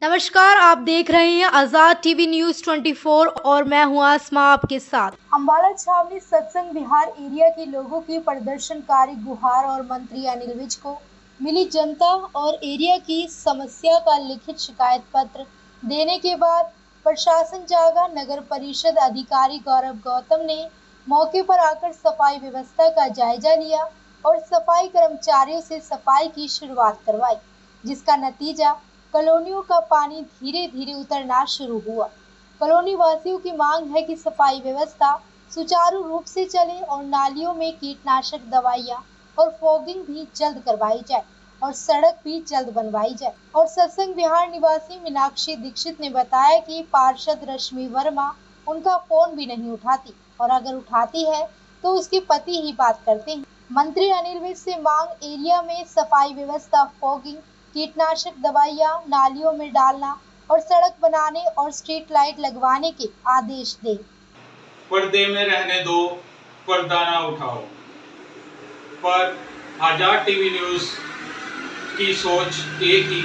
नमस्कार, आप देख रहे हैं आजाद टीवी न्यूज 24 और मैं हूं आसमा आपके साथ। अम्बाला छावनी सत्संग विहार एरिया के लोगों की प्रदर्शनकारी गुहार और मंत्री अनिल विज को मिली जनता और एरिया की समस्या का लिखित शिकायत पत्र देने के बाद प्रशासन जागा। नगर परिषद अधिकारी गौरव गौतम ने मौके पर आकर सफाई व्यवस्था का जायजा लिया और सफाई कर्मचारियों से सफाई की शुरुआत करवाई, जिसका नतीजा कॉलोनियों का पानी धीरे धीरे उतरना शुरू हुआ। कॉलोनी वासियों की मांग है कि सफाई व्यवस्था सुचारू रूप से चले और नालियों में कीटनाशक दवाइयां और फॉगिंग भी जल्द करवाई जाए और सड़क भी जल्द बनवाई जाए। और सत्संग विहार निवासी मीनाक्षी दीक्षित ने बताया कि पार्षद रश्मि वर्मा उनका फोन भी नहीं उठाती और अगर उठाती है तो उसके पति ही बात करते हैं। मंत्री अनिल विज से मांग एरिया में सफाई व्यवस्था, फॉगिंग, कीटनाशक दवाइयां नालियों में डालना और सड़क बनाने और स्ट्रीट लाइट लगवाने के आदेश दे। पर्दे में रहने दो, पर्दा ना उठाओ। पर आजाद टीवी न्यूज की सोच एक ही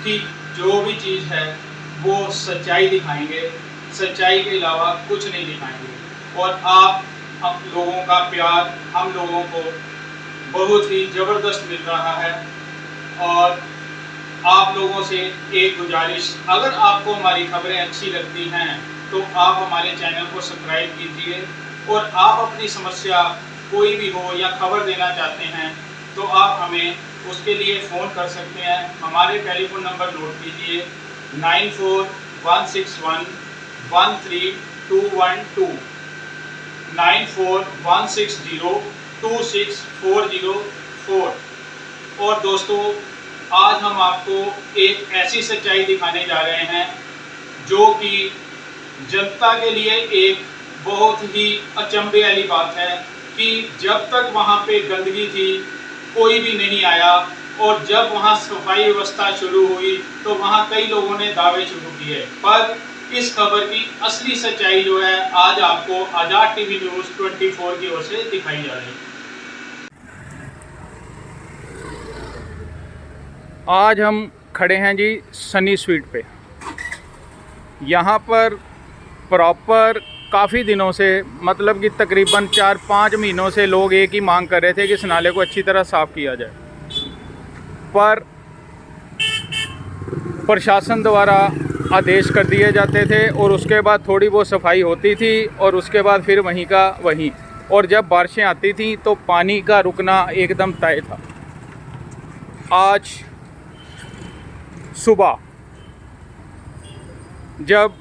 कि जो भी चीज़ है वो सच्चाई दिखाएंगे, सच्चाई के अलावा कुछ नहीं दिखाएंगे। और आप लोगों का प्यार हम लोगों को बहुत ही ज़बरदस्त मिल रहा है। और आप लोगों से एक गुजारिश, अगर आपको हमारी खबरें अच्छी लगती हैं तो आप हमारे चैनल को सब्सक्राइब कीजिए। और आप अपनी समस्या कोई भी हो या खबर देना चाहते हैं तो आप हमें उसके लिए फ़ोन कर सकते हैं। हमारे टेलीफोन नंबर नोट कीजिए 9416113212 9416026404। और दोस्तों, आज हम आपको एक ऐसी सच्चाई दिखाने जा रहे हैं जो कि जनता के लिए एक बहुत ही अचंभे वाली बात है कि जब तक वहाँ पे गंदगी थी कोई भी नहीं आया, और जब वहाँ सफाई व्यवस्था शुरू हुई तो वहाँ कई लोगों ने दावे शुरू किए। पर इस खबर की असली सच्चाई जो है आज आपको आजाद टीवी न्यूज़ 24 की ओर से दिखाई जा रही है। आज हम खड़े हैं जी सनी स्वीट पे। यहाँ पर प्रॉपर काफ़ी दिनों से, मतलब कि तकरीबन 4-5 महीनों से लोग एक ही मांग कर रहे थे कि इस नाले को अच्छी तरह साफ़ किया जाए। पर प्रशासन द्वारा आदेश कर दिए जाते थे और उसके बाद थोड़ी बहुत सफाई होती थी और उसके बाद फिर वहीं का वहीं। और जब बारिशें आती थी तो पानी का रुकना एकदम तय था। आज सुबह जब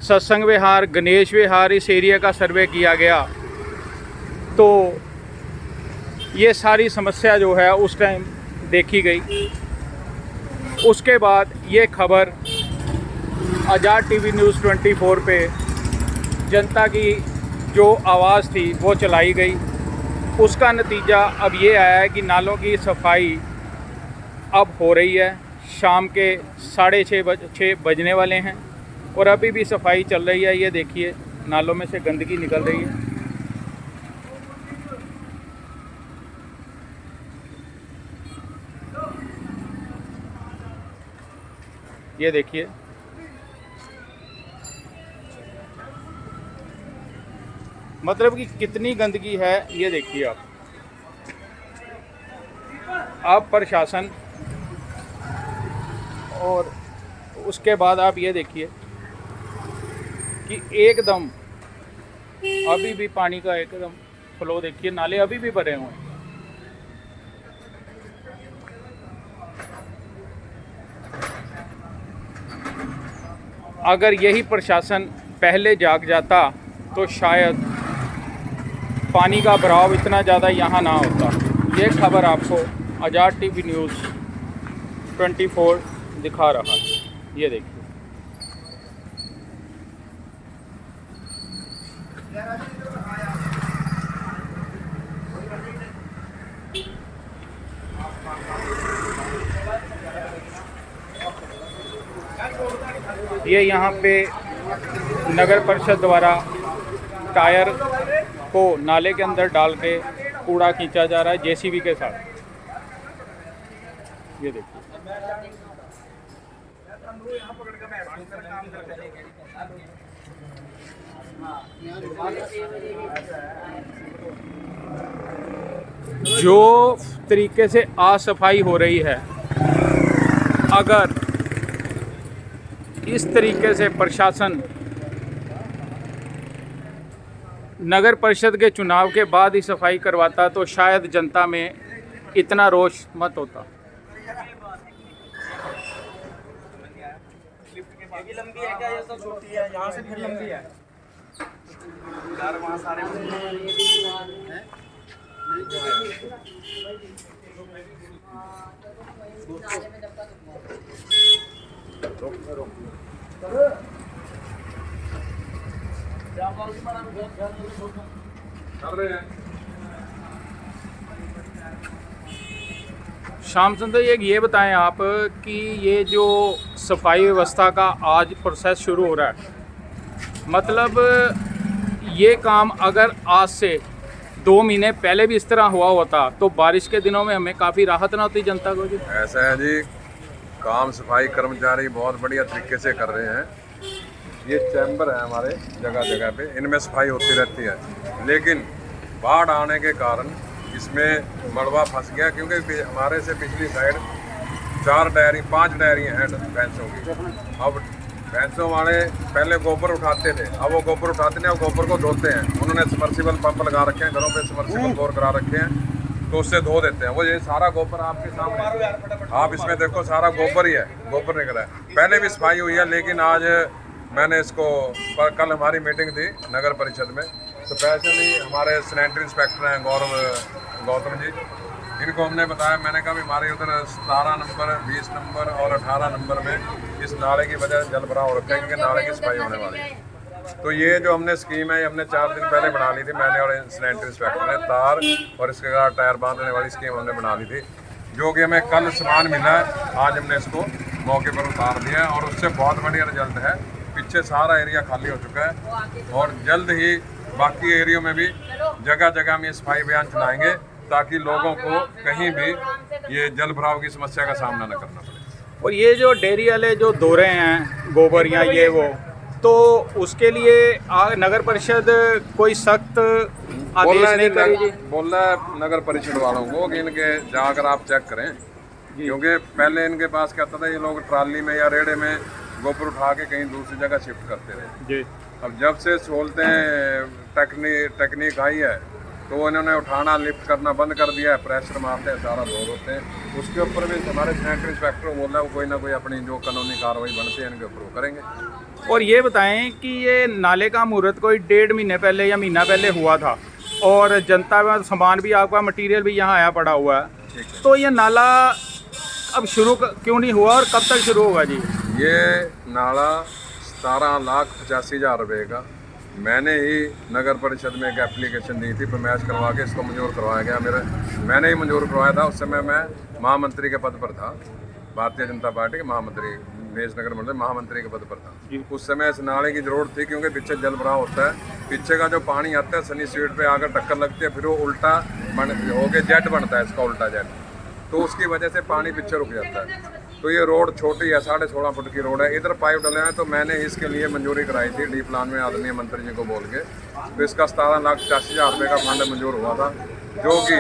सत्संग विहार, गणेश विहार, इस एरिया का सर्वे किया गया तो ये सारी समस्या जो है उस टाइम देखी गई। उसके बाद ये खबर आजाद टीवी न्यूज़ 24 पे जनता की जो आवाज़ थी वो चलाई गई। उसका नतीजा अब ये आया है कि नालों की सफाई अब हो रही है। शाम के 6:30 बजने वाले हैं और अभी भी सफाई चल रही है। ये देखिए, नालों में से गंदगी निकल रही है। ये देखिए, मतलब कि कितनी गंदगी है। ये देखिए आप। अब प्रशासन, और उसके बाद आप ये देखिए कि एकदम अभी भी पानी का एकदम फ्लो देखिए, नाले अभी भी भरे हुए हैं। अगर यही प्रशासन पहले जाग जाता तो शायद पानी का बहाव इतना ज़्यादा यहाँ ना होता। ये खबर आपको आजाद टीवी न्यूज़ 24 दिखा रहा है। ये देखिए, ये यहाँ पे नगर परिषद द्वारा टायर को नाले के अंदर डाल के कूड़ा खींचा जा रहा है जेसीबी के साथ। ये देखिए, जो तरीके से असफाई हो रही है, अगर इस तरीके से प्रशासन नगर परिषद के चुनाव के बाद ही सफाई करवाता तो शायद जनता में इतना रोष मत होता। लंबी है क्या? ये सब छोटी है, यहाँ से फिर लंबी है यार, वहाँ सारे श्याम सुंदर, ये बताएं आप कि ये जो सफाई व्यवस्था का आज प्रोसेस शुरू हो रहा है, मतलब ये काम अगर आज से 2 महीने पहले भी इस तरह हुआ होता तो बारिश के दिनों में हमें काफ़ी राहत ना होती जनता को? जी ऐसा है जी, काम सफाई कर्मचारी बहुत बढ़िया तरीके से कर रहे हैं। ये चैम्बर है हमारे जगह जगह पे, इनमें सफाई होती रहती है, लेकिन बाढ़ आने के कारण इसमें मलबा फंस गया, क्योंकि हमारे से पिछली साइड 5 डायरी हैं भैंसों की। अब भैंसों वाले पहले गोबर उठाते थे, अब वो गोबर उठाते नहीं, अब गोबर को धोते हैं। उन्होंने सबमर्सिबल पंप लगा रखे हैं, घरों पे सबमर्सिबल बोर करा रखे हैं, तो उससे धो देते हैं। वो ये सारा गोबर आपके सामने, आप इसमें देखो सारा गोबर ही है, गोबर निकला है। पहले भी सफाई हुई है, लेकिन आज मैंने इसको, कल हमारी मीटिंग थी नगर परिषद में, स्पेशली हमारे सैनिटरी इंस्पेक्टर हैं गौतम जी, इनको हमने बताया। मैंने कहा भी हमारे उधर 17 नंबर, 20 नंबर और 18 नंबर में इस नाले की वजह से जल भराव रखा है, क्योंकि नाले की सफाई होने वाली है। तो ये जो हमने स्कीम है, ये हमने 4 दिन पहले बना ली थी, मैंने और सैनिटरी इंस्पेक्टर ने। तार और इसके बाद टायर बांधने वाली स्कीम हमने बना ली थी, जो कि हमें कल सामान मिला है। आज हमने इसको मौके पर उतार दिया है और उससे बहुत बढ़िया रिजल्ट है। पीछे सारा एरिया खाली हो चुका है और जल्द ही बाकी एरियो में भी जगह जगह में सफाई अभियान चलाएंगे, ताकि लोगों को कहीं भी ये जल भराव की समस्या का सामना न करना पड़े। और ये जो डेयरी वाले जो दो रहे हैं गोबर या ये वो, तो उसके लिए नगर परिषद कोई सख्त आदेश नहीं करेगी? बोल रहा है नगर परिषद वालों को कि इनके जाकर आप चेक करें, क्योंकि पहले इनके पास क्या होता था, ये लोग ट्राली में या रेड़े में गोबर उठा के कहीं दूसरी जगह शिफ्ट करते रहे जी। अब जब से सहूलतें टेक्निक आई है, तो इन्होंने उठाना लिफ्ट करना बंद कर दिया है, प्रेशर मारते हैं, सारा धो होते हैं। उसके ऊपर भी हमारे सैनिटरी इंस्पेक्टर बोल रहा है, वो कोई ना कोई अपनी जो कानूनी कार्रवाई बनती है इनके ऊपर वो करेंगे। और ये बताएं कि ये नाले का मुहूर्त कोई 1.5 महीने पहले या महीना पहले हुआ था, और जनता में सामान भी, आपका मटीरियल भी यहाँ आया पड़ा हुआ है, तो ये नाला अब शुरू क्यों नहीं हुआ और कब तक शुरू होगा जी? ये नाला 17,85,000 रुपये का मैंने ही नगर परिषद में एक एप्लीकेशन दी थी, फरमाइश करवा के इसको मंजूर करवाया गया। मैंने ही मंजूर करवाया था। उस समय मैं महामंत्री के पद पर था, भारतीय जनता पार्टी के महामंत्री, देश नगर मंडल महामंत्री के पद पर था। उस समय इस नाले की जरूरत थी, क्योंकि पीछे जल भराव होता है, पीछे का जो पानी आता है सनी स्वीट पे आकर टक्कर लगती है, फिर वो उल्टा होके जेट बनता है, इसका उल्टा जेट, तो उसकी वजह से पानी पीछे रुक जाता है। तो ये रोड छोटी है, 16.5 फुट की रोड है, इधर पाइप डले हैं। तो मैंने इसके लिए मंजूरी कराई थी डी प्लान में आदरणीय मंत्री जी को बोल के, तो इसका 17,85,000 रुपये का फंड मंजूर हुआ था, जो कि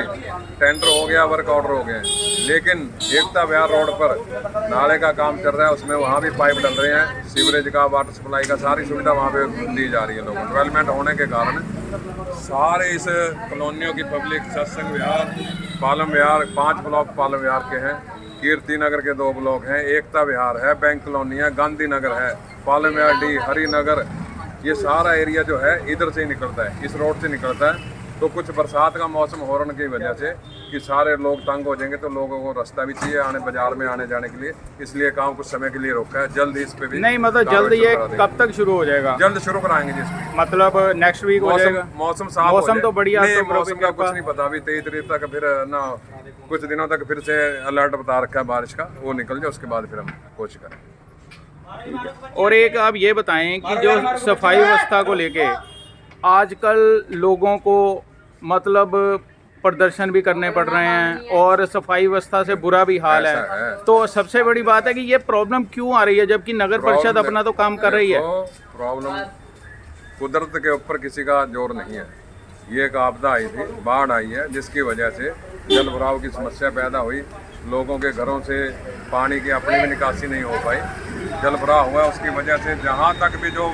टेंडर हो गया, वर्क ऑर्डर हो गए। लेकिन एकता विहार रोड पर नाले का काम चल रहा है, उसमें वहाँ भी पाइप डल रहे हैं, सीवरेज का, वाटर सप्लाई का, सारी सुविधा वहाँ पे दी जा रही है लोगों को। डेवलपमेंट होने के कारण सारे इस कॉलोनियों की पब्लिक, सत्संग विहार, पालम विहार, 5 ब्लॉक पालम विहार के हैं, कीर्ति नगर के 2 ब्लॉक हैं, एकता विहार है, बैंक कॉलोनी है, गांधी नगर है, पालम विहार डी, हरिनगर, ये सारा एरिया जो है इधर से ही निकलता है, इस रोड से निकलता है। तो कुछ बरसात का मौसम होने की वजह से कि सारे लोग तंग हो जाएंगे, तो लोगों को रास्ता भी चाहिए बाजार में आने जाने के लिए, इसलिए काम कुछ समय के लिए रोका है। जल्द इस पे भी नहीं, मतलब जल्द ये कब तक शुरू हो जाएगा? जल्द शुरू कराएंगे जी, इसमें मतलब नेक्स्ट वीक हो जाएगा। मौसम साफ, मौसम तो बढ़िया, मौसम का कुछ नहीं पता अभी, 23 तारीख तक फिर ना कुछ दिनों तक फिर से अलर्ट बता रखा है बारिश का, वो निकल जाए, उसके बाद फिर हम कोशिश करें। और एक आप ये बताएं कि जो सफाई व्यवस्था को लेके आजकल लोगों को, मतलब प्रदर्शन भी करने पड़ रहे हैं और सफाई व्यवस्था से बुरा भी हाल ऐसा है। है। तो सबसे बड़ी बात है कि ये प्रॉब्लम क्यों आ रही है जबकि नगर परिषद अपना तो काम कर रही है। प्रॉब्लम कुदरत के ऊपर किसी का जोर नहीं है। ये एक आपदा आई थी, बाढ़ आई है, जिसकी वजह से जल भराव की समस्या पैदा हुई। लोगों के घरों से पानी की अपनी भी निकासी नहीं हो पाई, जल भराव हुआ। उसकी वजह से जहाँ तक भी जो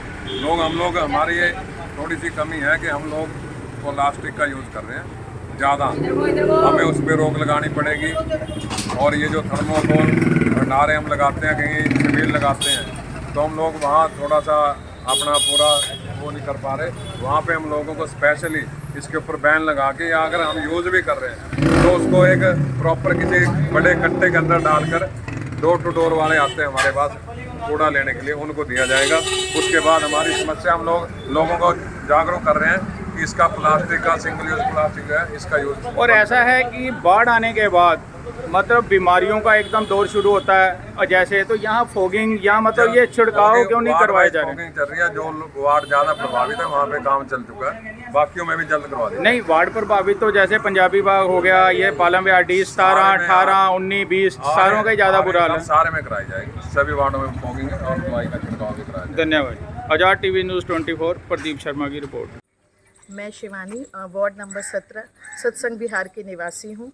हम लोग हमारी ये थोड़ी सी कमी है कि हम लोग प्लास्टिक का यूज़ कर रहे हैं ज़्यादा, हमें उस पर रोक लगानी पड़ेगी। और ये जो थर्मोकोल भंडारे हम लगाते हैं, कहीं शिविर लगाते हैं, तो हम लोग वहाँ थोड़ा सा अपना पूरा वो नहीं कर पा रहे। वहाँ पे हम लोगों को स्पेशली इसके ऊपर बैन लगा के, या अगर हम यूज़ भी कर रहे हैं तो उसको एक प्रॉपर किसी बड़े कट्टे के अंदर डालकर डोर टू डोर वाले आते हैं हमारे पास कूड़ा लेने के लिए, उनको दिया जाएगा। उसके बाद हमारी समस्या हम लोगों को जागरूक कर रहे हैं कि इसका प्लास्टिक का सिंगल यूज प्लास्टिक है, इसका यूज। और ऐसा है कि बाढ़ आने के बाद मतलब बीमारियों का एकदम दौर शुरू होता है, और जैसे तो यहाँ फोगिंग या मतलब ये छिड़काव क्यों नहीं करवाए जा रहे? फोगिंग चल रही है, जो वार्ड ज़्यादा प्रभावित है वहाँ पे काम चल चुका है, बाकियों में भी जल्द करवा देंगे। नहीं, वार्ड प्रभावित तो जैसे पंजाबी बाग हो गया, ये पालम बिहाड़ी 17, 18, 19, 20 सारों का ही ज़्यादा बुरा हाल है। सारे में कराई जाएगी, सभी वार्डों में फोगिंग और दवाई का छिड़काव भी कराया जाएगा। धन्यवाद। आज़ाद टीवी न्यूज़ 24 प्रदीप शर्मा की रिपोर्ट। मैं शिवानी वार्ड नंबर 17 सत्संग विहार की निवासी हूँ।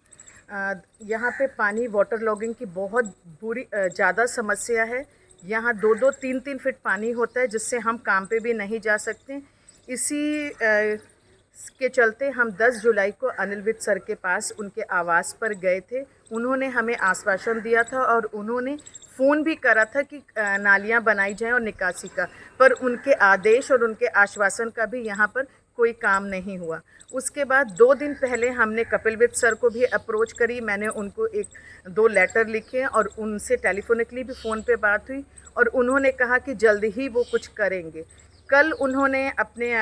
यहाँ पे पानी वाटर लॉगिंग की बहुत बुरी ज़्यादा समस्या है। यहाँ 2-2, 3-3 फीट पानी होता है, जिससे हम काम पे भी नहीं जा सकते। इसी के चलते हम 10 जुलाई को अनिल विज सर के पास उनके आवास पर गए थे। उन्होंने हमें आश्वासन दिया था और उन्होंने फ़ोन भी करा था कि नालियाँ बनाई जाएं और निकासी का, पर उनके आदेश और उनके आश्वासन का भी यहाँ पर कोई काम नहीं हुआ। उसके बाद 2 दिन पहले हमने कपिल विज सर को भी अप्रोच करी। मैंने उनको 1-2 लेटर लिखे और उनसे टेलीफोनिकली भी फ़ोन पे बात हुई और उन्होंने कहा कि जल्द ही वो कुछ करेंगे। कल उन्होंने अपने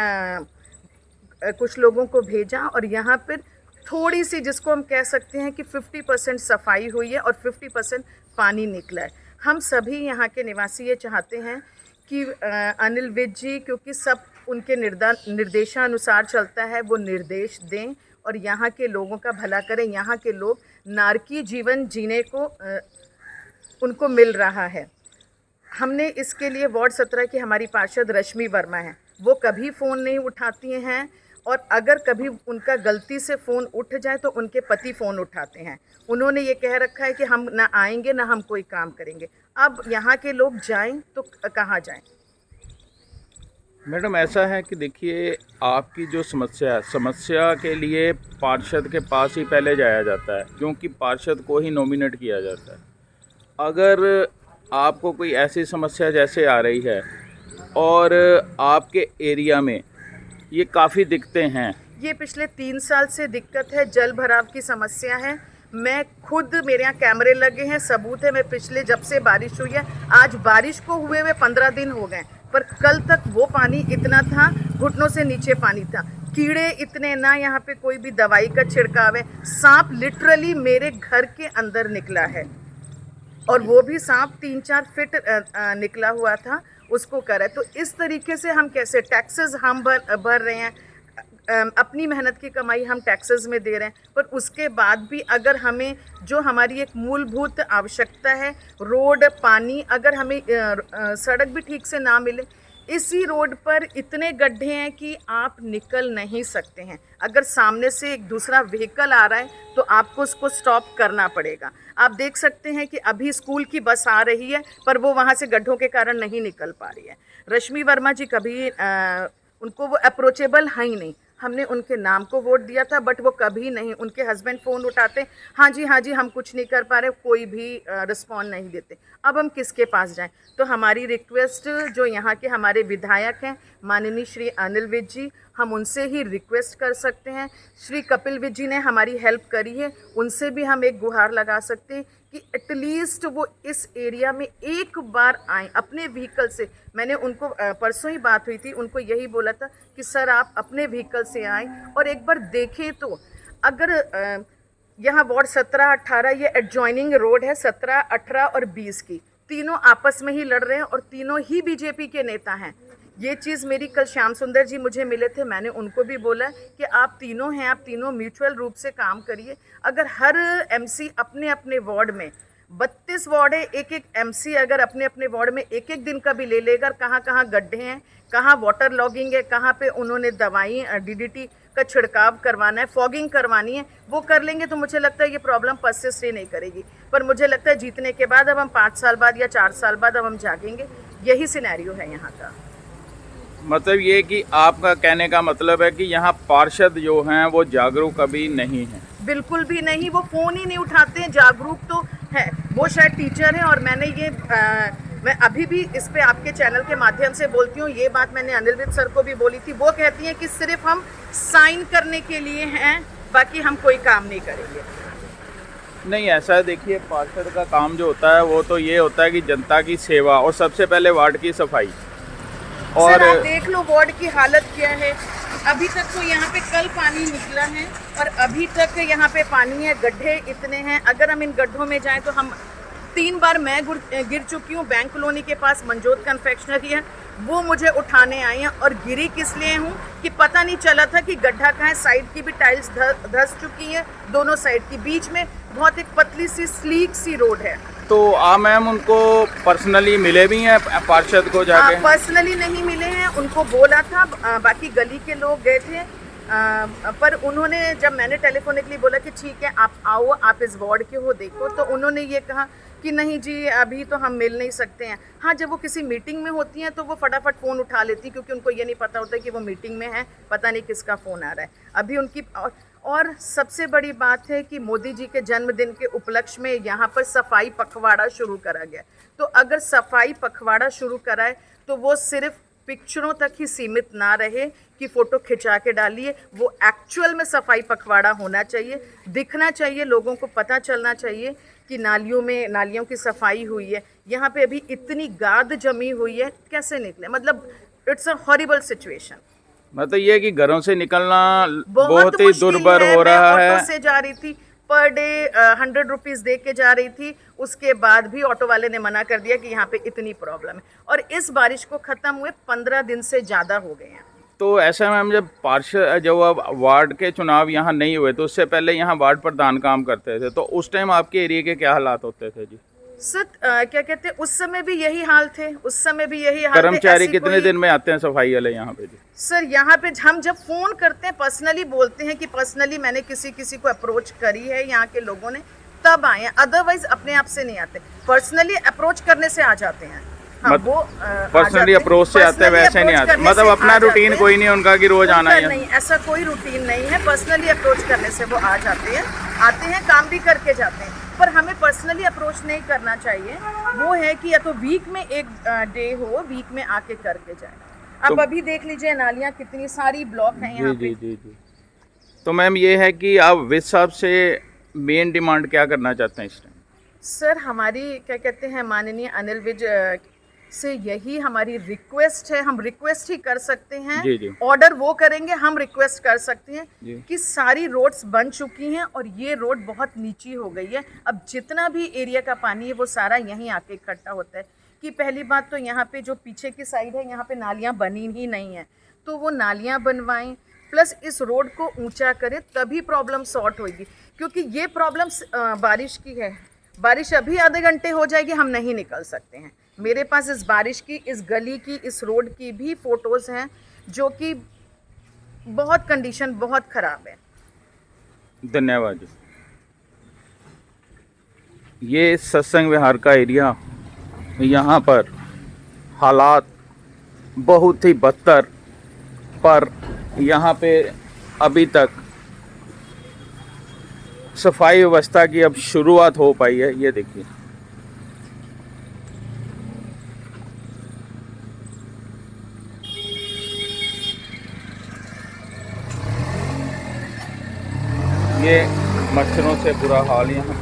कुछ लोगों को भेजा और यहाँ पर थोड़ी सी, जिसको हम कह सकते हैं कि 50% सफाई हुई है और 50% पानी निकला है। हम सभी यहाँ के निवासी ये चाहते हैं कि अनिल विज जी, क्योंकि सब उनके निर्देशानुसार चलता है, वो निर्देश दें और यहाँ के लोगों का भला करें। यहाँ के लोग नारकीय जीवन जीने को उनको मिल रहा है। हमने इसके लिए वार्ड 17 की हमारी पार्षद रश्मि वर्मा हैं, वो कभी फ़ोन नहीं उठाती हैं और अगर कभी उनका गलती से फ़ोन उठ जाए तो उनके पति फ़ोन उठाते हैं। उन्होंने ये कह रखा है कि हम ना आएंगे ना हम कोई काम करेंगे। अब यहाँ के लोग जाएं तो कहाँ जाएं? मैडम, ऐसा है कि देखिए, आपकी जो समस्या के लिए पार्षद के पास ही पहले जाया जाता है, क्योंकि पार्षद को ही नॉमिनेट किया जाता है। अगर आपको कोई ऐसी समस्या जैसे आ रही है और आपके एरिया में ये काफ़ी दिक्कतें हैं, ये पिछले 3 साल से दिक्कत है, जल भराव की समस्या है। मैं खुद, मेरे यहाँ कैमरे लगे हैं, सबूत है। मैं पिछले जब से बारिश हुई है, आज बारिश को हुए 15 दिन हो गए, पर कल तक वो पानी इतना था, घुटनों से नीचे पानी था। कीड़े इतने, ना यहाँ पे कोई भी दवाई का छिड़काव है। सांप लिटरली मेरे घर के अंदर निकला है और वो भी सांप 3-4 फीट निकला हुआ था, उसको करा। तो इस तरीके से हम कैसे, टैक्सेस हम भर रहे हैं, अपनी मेहनत की कमाई हम टैक्सेस में दे रहे हैं, पर उसके बाद भी अगर हमें जो हमारी एक मूलभूत आवश्यकता है, रोड, पानी, अगर हमें सड़क भी ठीक से ना मिले, इसी रोड पर इतने गड्ढे हैं कि आप निकल नहीं सकते हैं। अगर सामने से एक दूसरा व्हीकल आ रहा है तो आपको उसको स्टॉप करना पड़ेगा। आप देख सकते हैं कि अभी स्कूल की बस आ रही है पर वो वहाँ से गड्ढों के कारण नहीं निकल पा रही है। रश्मि वर्मा जी कभी उनको वो अप्रोचेबल है ही नहीं। हमने उनके नाम को वोट दिया था, बट वो कभी नहीं, उनके हस्बैंड फ़ोन उठाते, हाँ जी हम कुछ नहीं कर पा रहे, कोई भी रिस्पॉन्ड नहीं देते। अब हम किसके पास जाएं? तो हमारी रिक्वेस्ट, जो यहाँ के हमारे विधायक हैं माननीय श्री अनिल विज जी, हम उनसे ही रिक्वेस्ट कर सकते हैं। श्री कपिल विज जी ने हमारी हेल्प करी है, उनसे भी हम एक गुहार लगा सकते हैं कि एटलीस्ट वो इस एरिया में एक बार आएँ अपने व्हीकल से। मैंने उनको परसों ही बात हुई थी, उनको यही बोला था कि सर आप अपने व्हीकल से आएँ और एक बार देखें। तो अगर यहाँ वार्ड 17-18 ये एडजॉइनिंग रोड है, 17, 18 और 20 की, तीनों आपस में ही लड़ रहे हैं और तीनों ही बीजेपी के नेता हैं। ये चीज़ मेरी कल श्याम सुंदर जी मुझे मिले थे, मैंने उनको भी बोला कि आप तीनों हैं, आप तीनों म्यूचुअल रूप से काम करिए। अगर हर एमसी अपने अपने वार्ड में 32 वार्ड है, एक एक एमसी अगर अपने अपने वार्ड में एक एक दिन का भी ले लेगा, कहाँ कहाँ गड्ढे हैं, कहाँ वाटर लॉगिंग है, कहाँ पे उन्होंने दवाई डीडीटी का छिड़काव करवाना है, फॉगिंग करवानी है, वो कर लेंगे तो मुझे लगता है ये प्रॉब्लम परसिस्ट ही नहीं करेगी। पर मुझे लगता है जीतने के बाद अब हम 5 साल बाद या 4 साल बाद अब हम जागेंगे, यही सिनेरियो है यहाँ का। मतलब ये कि आपका कहने का मतलब है कि यहाँ पार्षद जो हैं वो जागरूक अभी नहीं हैं? बिल्कुल भी नहीं, वो फ़ोन ही नहीं उठाते हैं। जागरूक तो है, वो शायद टीचर हैं। और मैंने ये मैं अभी भी इस पे आपके चैनल के माध्यम से बोलती हूँ, ये बात मैंने अनिल विज सर को भी बोली थी। वो कहती हैं कि सिर्फ हम साइन करने के लिए हैं, बाकी हम कोई काम नहीं करेंगे। नहीं, ऐसा है, देखिए पार्षद का काम जो होता है वो तो ये होता है कि जनता की सेवा और सबसे पहले वार्ड की सफाई। और सर आप देख लो वार्ड की हालत क्या है। अभी तक तो यहाँ पे कल पानी निकला है और अभी तक यहाँ पे पानी है, गड्ढे इतने हैं। अगर हम इन गड्ढों में जाएं तो हम 3 बार मैं गिर चुकी हूँ। बैंक कॉलोनी के पास मंजोत कन्फेक्शनरी है, वो मुझे उठाने आई हैं। और गिरी किस लिए हूँ कि पता नहीं चला था कि गड्ढा कहाँ है। साइड की भी टाइल्स धंस चुकी हैं, दोनों साइड की। बीच में बहुत एक पतली सी स्लीक सी रोड है। तो मैम उनको पर्सनली मिले भी हैं पार्षद को जाके? पर्सनली नहीं मिले हैं, उनको बोला था, बाकी गली के लोग गए थे। पर उन्होंने, जब मैंने टेलीफोनिकली बोला कि ठीक है आप आओ, आप इस वार्ड के हो, देखो, तो उन्होंने ये कहा कि नहीं जी अभी तो हम मिल नहीं सकते हैं। हाँ, जब वो किसी मीटिंग में होती हैं तो वो फटाफट फ़ोन उठा लेती, क्योंकि उनको ये नहीं पता होता कि वो मीटिंग में है, पता नहीं किसका फ़ोन आ रहा है अभी उनकी। और सबसे बड़ी बात है कि मोदी जी के जन्मदिन के उपलक्ष्य में यहाँ पर सफाई पखवाड़ा शुरू करा गया। तो अगर सफाई पखवाड़ा शुरू कराए तो वो सिर्फ पिक्चरों तक ही सीमित ना रहे कि फ़ोटो खिंचा के डालिए, वो एक्चुअल में सफाई पखवाड़ा होना चाहिए, दिखना चाहिए, लोगों को पता चलना चाहिए कि नालियों की सफाई हुई है। यहाँ पे अभी इतनी गाद जमी हुई है, कैसे निकले? मतलब इट्स अ हॉरिबल सिचुएशन। मतलब ये कि घरों से निकलना बहुत ही दुर्भर हो रहा है। ऑटो से जा रही थी, पर डे 100 रुपीज़ दे के जा रही थी, उसके बाद भी ऑटो वाले ने मना कर दिया कि यहाँ पे इतनी प्रॉब्लम है। और इस बारिश को ख़त्म हुए 15 दिन से ज़्यादा हो गए हैं। तो ऐसा मैम, जब पार्षद जो अब वार्ड के चुनाव यहाँ नहीं हुए तो उससे पहले यहाँ वार्ड प्रधान काम करते थे, तो उस टाइम आपके एरिया के क्या हालात होते थे जी? सर क्या कहते हैं, उस समय भी यही हाल थे, उस समय भी यही हाल थे। कर्मचारी कितने दिन में आते हैं सफाई वाले यहाँ पे जी? सर यहाँ पे हम जब फ़ोन करते हैं, पर्सनली बोलते हैं कि पर्सनली मैंने किसी को अप्रोच करी है यहाँ के लोगों ने, तब आए हैं। अदरवाइज अपने आप से नहीं आते, पर्सनली अप्रोच करने से आ जाते हैं। हाँ, वो पर्सनली अप्रोच से आते हैं, वैसे नहीं आते? मतलब अपना रूटीन कोई नहीं उनका कि रोज आना है? नहीं, ऐसा कोई रूटीन नहीं है। पर्सनली अप्रोच करने से वो आ जाते हैं, आते हैं, काम भी करके जाते हैं। पर हमें पर्सनली अप्रोच नहीं करना चाहिए। वो है कि या तो वीक में एक डे हो, वीक में आके करके जाए। अब अभी देख लीजिए नालियाँ कितनी सारी ब्लॉक हैं यहाँ पे। जी। तो मैम ये है कि आप विज साहब से मेन डिमांड क्या करना चाहते हैं इस टाइम? सर हमारी क्या कहते हैं, माननीय अनिल विज से यही हमारी रिक्वेस्ट है। हम रिक्वेस्ट ही कर सकते हैं, जी। ऑर्डर वो करेंगे, हम रिक्वेस्ट कर सकते हैं जी। कि सारी रोड्स बन चुकी हैं और ये रोड बहुत नीची हो गई है। अब जितना भी एरिया का पानी है वो सारा यहीं आके इकट्ठा होता है। कि पहली बात तो यहाँ पे जो पीछे की साइड है, यहाँ पे नालियाँ बनी ही नहीं है, तो वो नालियाँ बनवाएं, प्लस इस रोड को ऊंचा करें, तभी प्रॉब्लम सॉर्ट होगी। क्योंकि ये प्रॉब्लम बारिश की है, बारिश अभी आधे घंटे हो जाएगी, हम नहीं निकल सकते हैं। मेरे पास इस बारिश की, इस गली की, इस रोड की भी फ़ोटोज़ हैं जो कि बहुत कंडीशन बहुत ख़राब है। धन्यवाद जी। ये सत्संग विहार का एरिया, यहाँ पर हालात बहुत ही बदतर, पर यहाँ पे अभी तक सफाई व्यवस्था की अब शुरुआत हो पाई है। ये देखिए, ये मच्छरों से बुरा हाल यहाँ।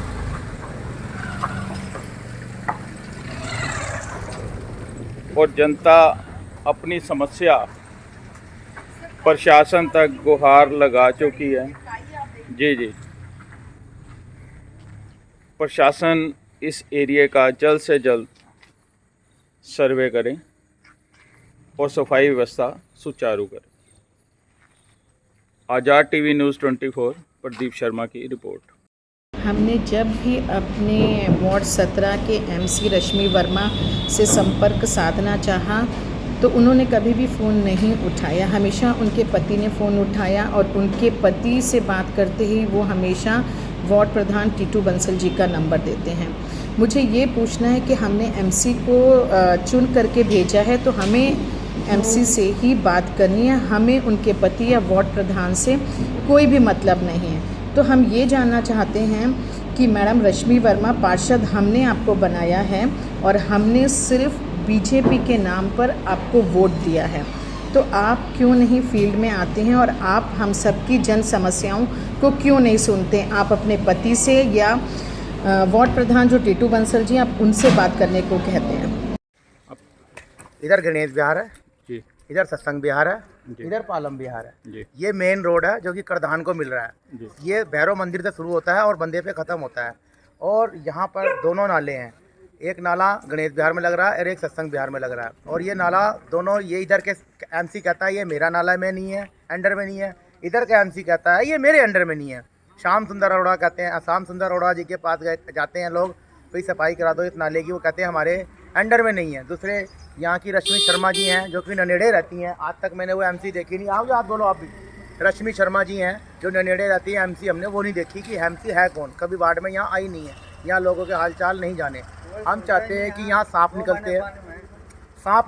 और जनता अपनी समस्या प्रशासन तक गुहार लगा चुकी है। जी। प्रशासन इस एरिया का जल्द से जल्द सर्वे करें और सफाई व्यवस्था सुचारू करें। आज़ाद टीवी न्यूज़ 24 प्रदीप शर्मा की रिपोर्ट। हमने जब भी अपने वार्ड 17 के एमसी रश्मि वर्मा से संपर्क साधना चाहा तो उन्होंने कभी भी फ़ोन नहीं उठाया। हमेशा उनके पति ने फ़ोन उठाया और उनके पति से बात करते ही वो हमेशा वार्ड प्रधान टीटू बंसल जी का नंबर देते हैं। मुझे ये पूछना है कि हमने एमसी को चुन करके भेजा है तो हमें एमसी से ही बात करनी है, हमें उनके पति या वार्ड प्रधान से कोई भी मतलब नहीं है। तो हम ये जानना चाहते हैं कि मैडम रश्मि वर्मा पार्षद हमने आपको बनाया है और हमने सिर्फ बीजेपी के नाम पर आपको वोट दिया है, तो आप क्यों नहीं फील्ड में आते हैं और आप हम सबकी जन समस्याओं को क्यों नहीं सुनते? आप अपने पति से या वार्ड प्रधान जो टीटू बंसल जी आप उनसे बात करने को कहते हैं। इधर गणेश विहार है जी इधर सत्संग विहार है जी। इधर पालम विहार है। जी ये मेन रोड है जो कि करधान को मिल रहा है। जी। ये भैरव मंदिर से शुरू होता है और बंदे पे ख़त्म होता है और यहाँ पर दोनों नाले हैं, एक नाला गणेश विहार में लग रहा है और एक सत्संग विहार में लग रहा है। और ये नाला दोनों, ये इधर के एमसी कहता है ये मेरा नाला में नहीं है, अंडर में नहीं है, इधर का एमसी कहता है ये मेरे अंडर में नहीं है। श्याम सुंदर अरोड़ा कहते हैं, श्याम सुंदर अरोड़ा जी के पास गए जाते हैं लोग, कोई सफाई करा दो इस नाले की, वो कहते हैं हमारे अंडर में नहीं है। दूसरे यहाँ की रश्मि शर्मा जी हैं जो कि ननेड़े रहती हैं, आज तक मैंने वो एमसी देखी नहीं। आओ याद बोलो आप भी। रश्मि शर्मा जी हैं जो ननेड़े रहती हैं, एमसी हमने वो नहीं देखी कि एमसी है कौन, कभी वार्ड में यहाँ आई नहीं है, यहाँ लोगों के हालचाल नहीं जाने। हम चाहते हैं कि यहाँ सांप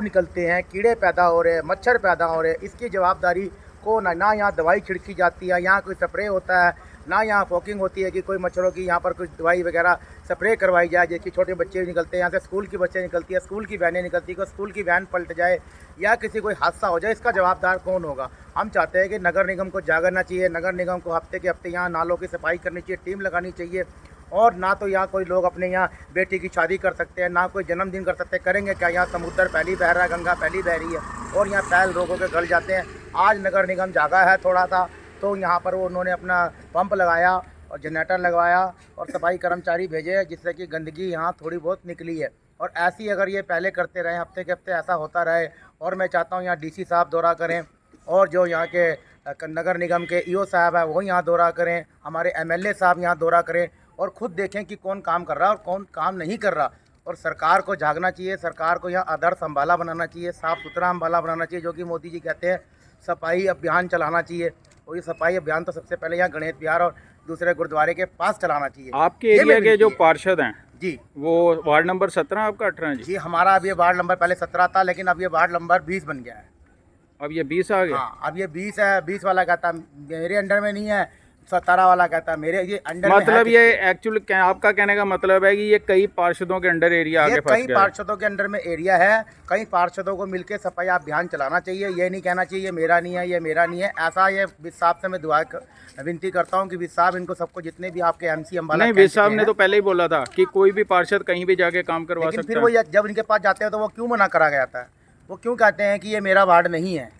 निकलते हैं, कीड़े पैदा हो रहे हैं, मच्छर पैदा हो रहे हैं, इसकी जवाबदारी को ना यहाँ दवाई छिड़की जाती है, यहाँ कोई स्प्रे होता है, ना यहाँ फॉकिंग होती है कि कोई मच्छरों की यहाँ पर कुछ दवाई वगैरह स्प्रे करवाई जाए, जैसे छोटे बच्चे निकलते हैं यहाँ से, स्कूल की बच्चे निकलती है, स्कूल की वैनें निकलती है, कोई स्कूल की वैन पलट जाए या किसी कोई हादसा हो जाए, इसका जवाबदार कौन होगा? हम चाहते हैं कि नगर निगम को जागरना चाहिए, नगर निगम को हफ्ते के हफ्ते यहाँ नालों की सफाई करनी चाहिए, टीम लगानी चाहिए। और ना तो यहाँ कोई लोग अपने यहाँ बेटी की शादी कर सकते हैं, ना कोई जन्मदिन कर सकते हैं, करेंगे क्या? यहाँ समुद्र पहली बह रहा है, गंगा पहली बह रही है और यहाँ पैल रोगों के गल जाते हैं। आज नगर निगम जागा है थोड़ा सा, तो यहाँ पर वो उन्होंने अपना पंप लगाया और जनरेटर लगवाया और सफाई कर्मचारी भेजे, जिससे कि गंदगी यहाँ थोड़ी बहुत निकली है। और ऐसी अगर ये पहले करते रहे, हफ्ते के हफ्ते ऐसा होता रहे, और मैं चाहता हूँ यहाँ डीसी साहब दौरा करें और जो यहाँ के नगर निगम के ईओ साहब है वो यहाँ दौरा करें, हमारे एमएलए साहब यहाँ दौरा करें और ख़ुद देखें कि कौन काम कर रहा है और कौन काम नहीं कर रहा। और सरकार को जागना चाहिए, सरकार को यहाँ आदर्श अम्बाला बनाना चाहिए, साफ़ सुथरा अम्बाला बनाना चाहिए, जो कि मोदी जी कहते हैं सफाई अभियान चलाना चाहिए। और ये सफाई अभियान तो सबसे पहले यहाँ गणेश विहार और दूसरे गुरुद्वारे के पास चलाना चाहिए। आपके एरिया के जो पार्षद हैं जी, वो वार्ड नंबर 17 आपका 18 जी? जी हमारा अब ये वार्ड नंबर पहले 17 था, लेकिन अब ये वार्ड नंबर 20 बन गया है। अब ये 20 आ गया? हाँ, अब ये 20 है। 20 वाला कहता मेरे अंडर में नहीं है, 17 वाला कहता है मेरे ये अंडर मतलब में। ये एक्चुअली आपका कहने का मतलब है कि ये कई पार्षदों के अंडर एरिया आगे फंस कई गया है। पार्षदों के अंडर में एरिया है, कई पार्षदों को मिलकर सफाई अभियान चलाना चाहिए। ये नहीं कहना चाहिए मेरा नहीं है, ये मेरा नहीं है। ऐसा ये विस साहब से मैं दुआ विनती करता हूँ कि विस साहब इनको सबको, जितने भी आपके एमसी अम्बाला नहीं, विस साहब ने तो पहले ही बोला था कि कोई भी पार्षद कहीं भी जाके काम करवा लेकिन सकता फिर है। वो जब इनके पास जाते हैं तो वो क्यों मना करा गया था? वो क्यों कहते हैं कि ये मेरा वार्ड नहीं है?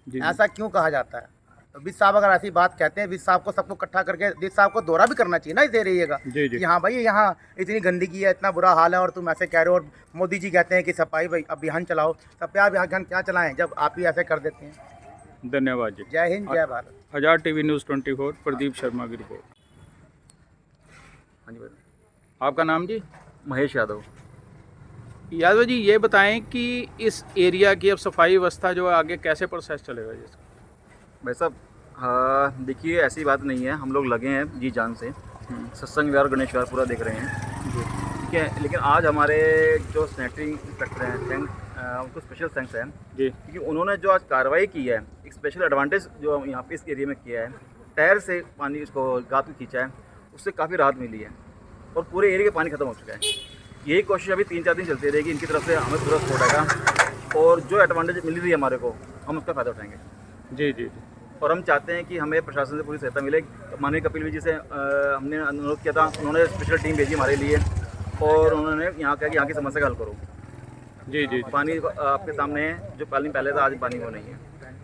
जी, ऐसा क्यों कहा जाता है? तो विस साहब अगर ऐसी बात कहते हैं, विस साहब को सबको इकट्ठा करके विस साहब को दौरा भी करना चाहिए ना, इसे रहिएगा जी, जी। कि हाँ भाई यहाँ इतनी गंदगी है, इतना बुरा हाल है और तुम ऐसे कह रहे हो। और मोदी जी कहते हैं कि सफाई अभियान चलाओ, सफाई अभियान क्या चलाएं जब आप ही ऐसे कर देते हैं। धन्यवाद जी। जय हिंद, जय भारत। आज़ाद टीवी न्यूज़ 24 प्रदीप शर्मा की रिपोर्ट। हाँ जी भाई, आपका नाम जी? महेश यादव। यादव जी, ये बताएं कि इस एरिया की अब सफाई व्यवस्था जो है आगे कैसे प्रोसेस चलेगा जी? भाई साहब, हाँ देखिए, ऐसी बात नहीं है, हम लोग लगे हैं जी जान से, सत्संग विहार गणेश विहार पूरा देख रहे हैं, ठीक है। लेकिन आज हमारे जो सैनिटरी इंस्पेक्टर हैं, उनको स्पेशल थैंक्स है जी, क्योंकि उन्होंने जो आज कार्रवाई की है, एक स्पेशल एडवांटेज जो यहाँ पे इस एरिया में किया है, टायर से पानी इसको गात में खींचा है, उससे काफ़ी राहत मिली है और पूरे एरिया का पानी ख़त्म हो चुका है। यही कोशिश अभी 3-4 दिन चलती रहेगी, इनकी तरफ से हमें पूरा सपोर्ट आएगा और जो एडवांटेज मिल रही है हमारे को, हम उसका फ़ायदा उठाएंगे। जी जी जी। और हम चाहते हैं कि हमें प्रशासन से पूरी सहायता मिले। माननीय कपिल विजय से हमने अनुरोध किया था, उन्होंने स्पेशल टीम भेजी हमारे लिए और उन्होंने यहाँ कहा कि यहाँ की समस्या का हल करो। जी जी। पानी आपके सामने है, जो पानी पहले था आज पानी वो नहीं है।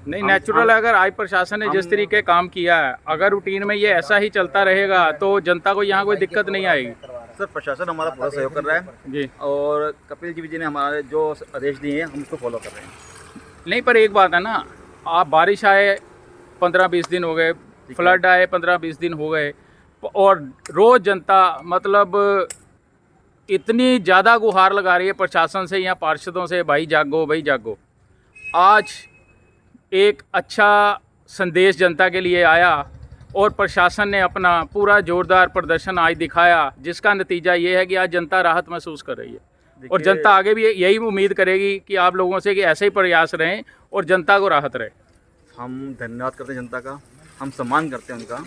नहीं, नेचुरल अगर आज प्रशासन ने जिस तरीके काम किया है, अगर रूटीन में ये ऐसा ही चलता रहेगा तो जनता को यहाँ कोई दिक्कत नहीं आएगी। सर, प्रशासन हमारा पूरा सहयोग कर रहा है जी, और कपिल जी ने हमारे जो आदेश दिए हैं हम उसको फॉलो कर रहे हैं। नहीं, पर एक बात है ना, आप बारिश आए 15-20 दिन हो गए, फ्लड आए 15-20 दिन हो गए, और रोज़ जनता मतलब इतनी ज़्यादा गुहार लगा रही है प्रशासन से या पार्षदों से, भाई जागो भाई जागो। आज एक अच्छा संदेश जनता के लिए आया और प्रशासन ने अपना पूरा जोरदार प्रदर्शन आज दिखाया, जिसका नतीजा ये है कि आज जनता राहत महसूस कर रही है। और जनता आगे भी यही उम्मीद करेगी कि आप लोगों से कि ऐसे ही प्रयास रहें और जनता को राहत रहे। हम धन्यवाद करते हैं जनता का, हम सम्मान करते हैं उनका,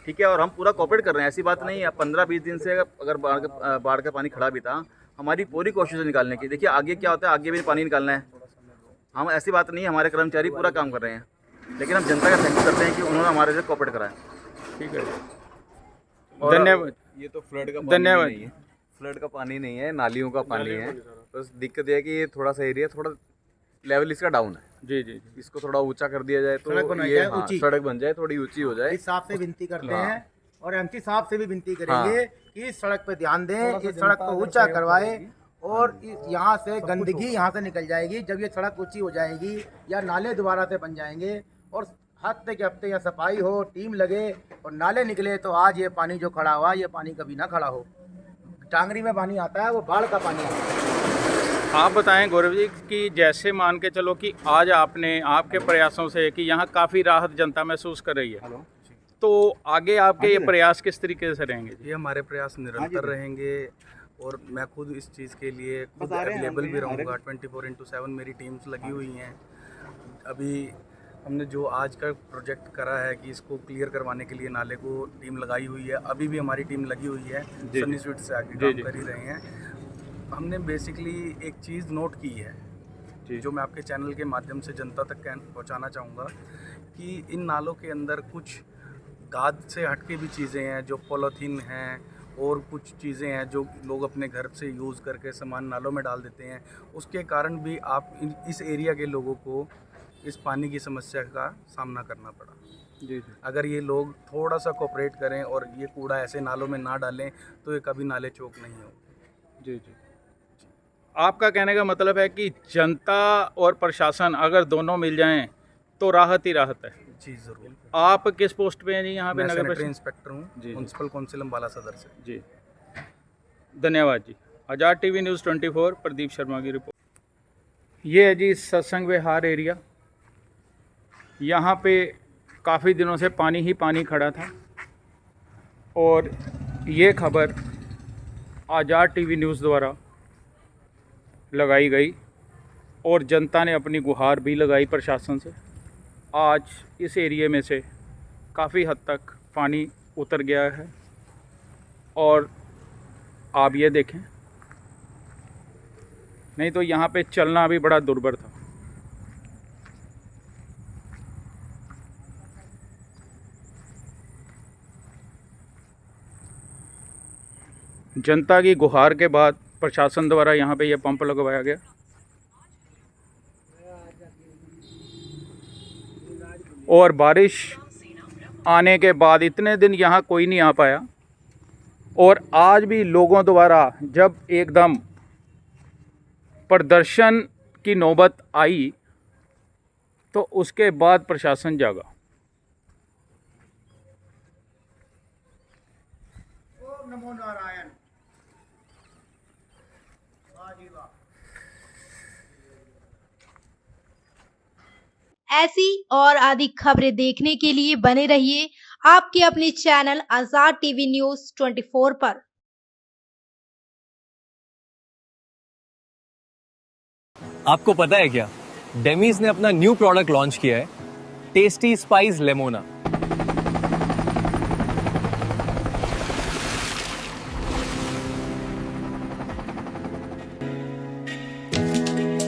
ठीक है, और हम पूरा कोऑपरेट कर रहे हैं। ऐसी बात नहीं है, 15-20 दिन से अगर बाढ़ का पानी खड़ा भी था, हमारी पूरी कोशिश है निकालने की। देखिए आगे क्या होता है, आगे भी पानी निकालना है। हम ऐसी बात नहीं है, हमारे कर्मचारी पूरा काम कर रहे हैं, लेकिन हम जनता का थैंक यू करते हैं कि उन्होंने हमारे से कोऑपरेट करा है। ठीक है, धन्यवाद। ये तो फ्लड का धन्यवाद। पानी नहीं है, फ्लड का पानी नहीं है, नालियों का पानी है। बस दिक्कत ये है कि ये थोड़ा सा एरिया, थोड़ा लेवल इसका डाउन है। जी जी जी। इसको थोड़ा ऊंचा कर दिया जाए तो सड़क बनाई ये जाए, ऊंची। सड़क बन जाए, थोड़ी ऊंची हो जाए। इस साहब से विनती करते हाँ। हैं और एमसी साहब से भी विनती करेंगे कि इस सड़क पे ध्यान दें, इस सड़क को ऊंचा करवाए और यहाँ से गंदगी यहाँ से निकल जाएगी। जब ये सड़क ऊंची हो जाएगी या नाले दोबारा से बन जाएंगे और हफ्ते के हफ्ते या सफाई हो, टीम लगे और नाले निकले, तो आज ये पानी जो खड़ा हुआ, ये पानी कभी ना खड़ा हो। टांगरी में पानी आता है, वो बाढ़ का पानी आता है। आप बताएं गौरव जी कि जैसे मान के चलो कि आज आपने आपके प्रयासों से कि यहाँ काफ़ी राहत जनता महसूस कर रही है, तो आगे आपके ये प्रयास किस तरीके से रहेंगे? ये हमारे प्रयास निरंतर रहेंगे और मैं खुद इस चीज़ के लिए खुद अवेलेबल भी रहूँगा। 24/7 मेरी टीम्स लगी हुई हैं। अभी हमने जो आज का प्रोजेक्ट करा है कि इसको क्लियर करवाने के लिए नाले को टीम लगाई हुई है, अभी भी हमारी टीम लगी हुई है, सन्नी स्वीट से आगे काम कर ही रहे हैं। हमने बेसिकली एक चीज़ नोट की है जो मैं आपके चैनल के माध्यम से जनता तक पहुंचाना चाहूँगा कि इन नालों के अंदर कुछ गाद से हटके भी चीज़ें हैं, जो पॉलीथीन हैं और कुछ चीज़ें हैं जो लोग अपने घर से यूज़ करके सामान नालों में डाल देते हैं। उसके कारण भी आप इस एरिया के लोगों को इस पानी की समस्या का सामना करना पड़ा। जी। अगर ये लोग थोड़ा सा कोऑपरेट करें और ये कूड़ा ऐसे नालों में ना डालें तो ये कभी नाले चौक नहीं होंगे। जी जी। आपका कहने का मतलब है कि जनता और प्रशासन अगर दोनों मिल जाएं तो राहत ही राहत है। जी ज़रूर। आप किस पोस्ट पे हैं जी यहाँ पे? मैं नगर सैनिटरी परिषद इंस्पेक्टर हूँ, जी। म्यूनसिपल काउंसिल अम्बाला सदर से। जी, धन्यवाद जी। आज़ाद टीवी न्यूज़ 24 प्रदीप शर्मा की रिपोर्ट। ये है जी सत्संग विहार एरिया। यहाँ पे काफ़ी दिनों से पानी ही पानी खड़ा था और ये खबर आज़ाद टीवी न्यूज़ द्वारा लगाई गई और जनता ने अपनी गुहार भी लगाई प्रशासन से। आज इस एरिया में से काफ़ी हद तक पानी उतर गया है और आप ये देखें, नहीं तो यहाँ पे चलना भी बड़ा दुर्भर था। जनता की गुहार के बाद प्रशासन द्वारा यहाँ पे ये पंप लगवाया गया। और बारिश आने के बाद इतने दिन यहाँ कोई नहीं आ पाया और आज भी लोगों द्वारा जब एकदम प्रदर्शन की नौबत आई तो उसके बाद प्रशासन जागा। ओम नमो नारायण। ऐसी और अधिक खबरें देखने के लिए बने रहिए आपके अपने चैनल आजाद टीवी न्यूज़ 24 पर। आपको पता है क्या, डेमीज ने अपना न्यू प्रोडक्ट लॉन्च किया है, टेस्टी स्पाइस लेमोना।